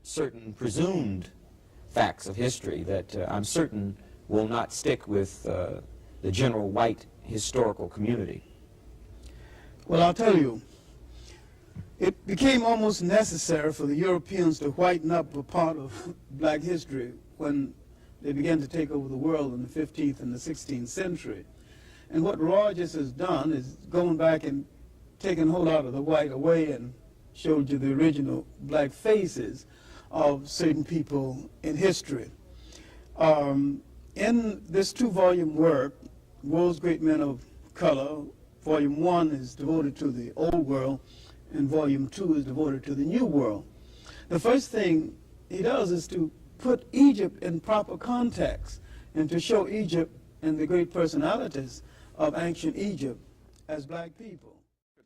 certain presumed facts of history that I'm certain will not stick with the general white historical community. Well, I'll tell you, it became almost necessary for the Europeans to whiten up a part of black history when they began to take over the world in the 15th and the 16th century. And what Rogers has done is going back and taken a whole lot of the white away and showed you the original black faces of certain people in history. In this two-volume work, World's Great Men of Color, Volume 1 is devoted to the Old World, and Volume 2 is devoted to the New World. The first thing he does is to put Egypt in proper context and to show Egypt and the great personalities of ancient Egypt as black people.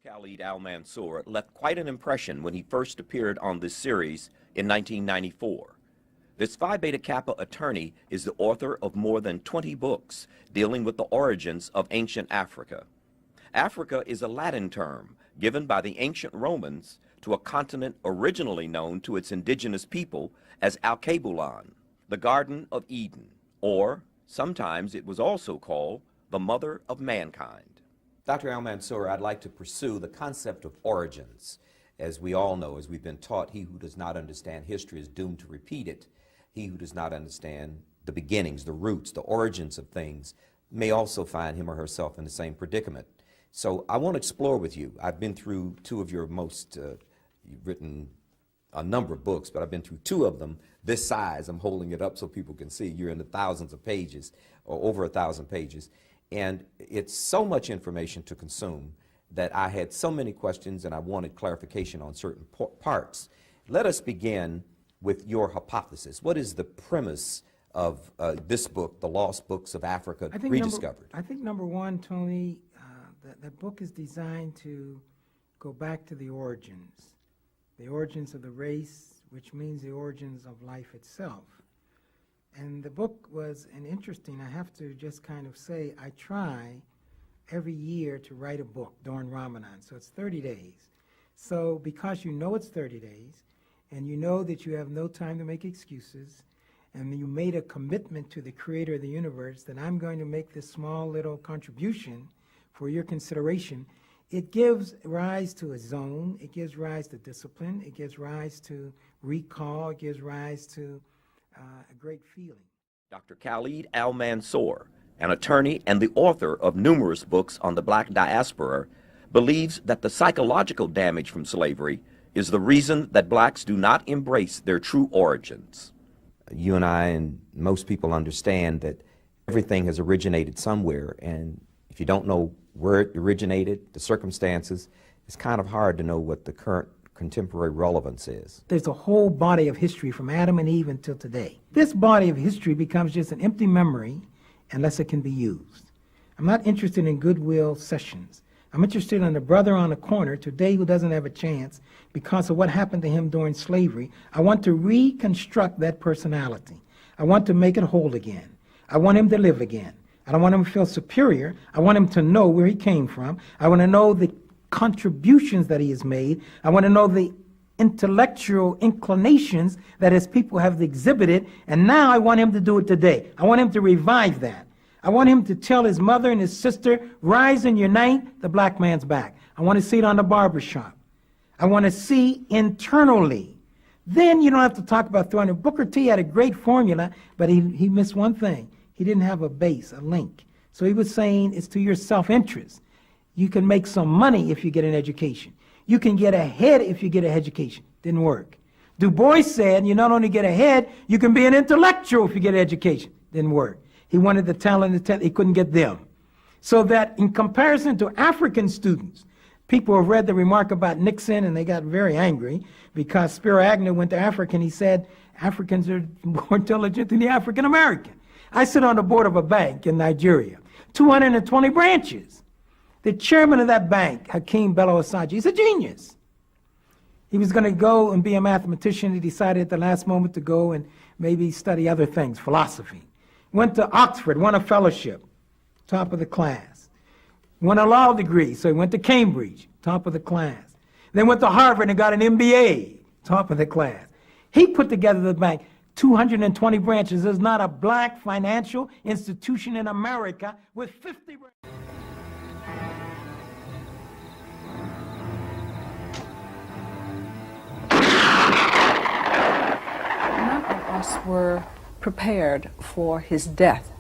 Khalid Al-Mansour left quite an impression when he first appeared on this series in 1994. This Phi Beta Kappa attorney is the author of more than 20 books dealing with the origins of ancient Africa. Africa is a Latin term given by the ancient Romans to a continent originally known to its indigenous people as Alkebulan, the Garden of Eden, or sometimes it was also called the Mother of Mankind. Dr. Al-Mansour, I'd like to pursue the concept of origins. As we all know, as we've been taught, he who does not understand history is doomed to repeat it. He who does not understand the beginnings, the roots, the origins of things may also find him or herself in the same predicament. So I want to explore with you. I've been through two of your most, you've written a number of books, but I've been through two of them this size. I'm holding it up so people can see. You're in the thousands of pages, or over 1,000 pages. And it's so much information to consume that I had so many questions and I wanted clarification on certain parts. Let us begin with your hypothesis. What is the premise of this book, The Lost Books of Africa Rediscovered? I think number one, Tony, that book is designed to go back to the origins of the race, which means the origins of life itself. And the book was an interesting, I have to just kind of say, I try every year to write a book during Ramadan, so it's 30 days. So because you know it's 30 days, and you know that you have no time to make excuses, and you made a commitment to the creator of the universe that I'm going to make this small little contribution for your consideration, it gives rise to a zone, it gives rise to discipline, it gives rise to recall, it gives rise to a great feeling. Dr. Khalid Al-Mansour, an attorney and the author of numerous books on the black diaspora, believes that the psychological damage from slavery is the reason that blacks do not embrace their true origins. You and I and most people understand that everything has originated somewhere, and if you don't know where it originated, the circumstances, it's kind of hard to know what the current contemporary relevance is. There's a whole body of history from Adam and Eve until today. This body of history becomes just an empty memory unless it can be used. I'm not interested in goodwill sessions. I'm interested in the brother on the corner today who doesn't have a chance because of what happened to him during slavery. I want to reconstruct that personality. I want to make it whole again. I want him to live again. I don't want him to feel superior. I want him to know where he came from. I want to know the contributions that he has made. I want to know the intellectual inclinations that his people have exhibited, and now I want him to do it today. I want him to revive that. I want him to tell his mother and his sister, rise and unite, the black man's back. I want to see it on the barbershop. I want to see internally. Then you don't have to talk about throwing it. Booker T had a great formula, but he missed one thing. He didn't have a base, a link. So he was saying it's to your self-interest. You can make some money if you get an education. You can get ahead if you get an education. Didn't work. Du Bois said you not only get ahead, you can be an intellectual if you get an education. Didn't work. He wanted the talent, he couldn't get them. So that in comparison to African students, people have read the remark about Nixon and they got very angry because Spiro Agnew went to Africa and he said, Africans are more intelligent than the African American. I sit on the board of a bank in Nigeria, 220 branches. The chairman of that bank, Hakeem Bello Asaji, he's a genius. He was going to go and be a mathematician. He decided at the last moment to go and maybe study other things, philosophy. Went to Oxford, won a fellowship, top of the class. Won a law degree, so he went to Cambridge, top of the class. Then went to Harvard and got an MBA, top of the class. He put together the bank, 220 branches. There's not a black financial institution in America with 50 branches. None of us were prepared for his death,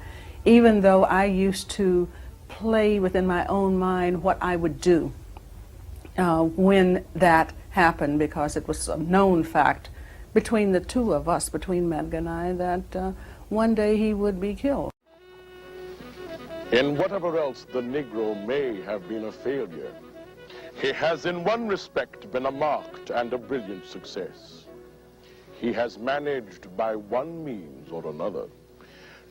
even though I used to play within my own mind what I would do when that happened, because it was a known fact between the two of us, between Medgar and I, that one day he would be killed. In whatever else the Negro may have been a failure, he has in one respect been a marked and a brilliant success. He has managed by one means or another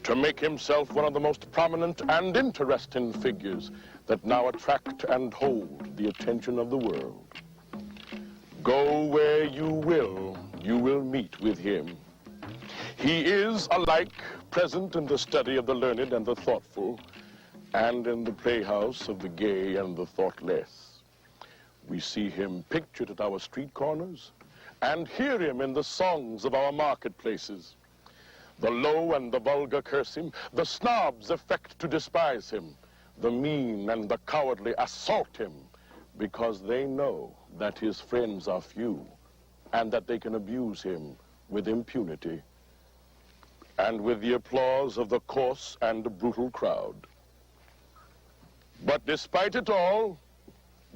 to make himself one of the most prominent and interesting figures that now attract and hold the attention of the world. Go where you will meet with him. He is alike present in the study of the learned and the thoughtful, and in the playhouse of the gay and the thoughtless. We see him pictured at our street corners and hear him in the songs of our marketplaces. The low and the vulgar curse him, the snobs affect to despise him, the mean and the cowardly assault him, because they know that his friends are few and that they can abuse him with impunity and with the applause of the coarse and brutal crowd. But despite it all,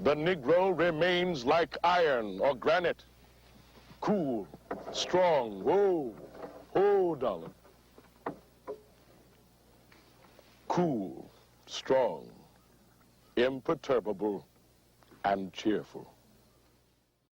the Negro remains like iron or granite, cool, strong, oh, darling. Cool, strong, imperturbable, and cheerful.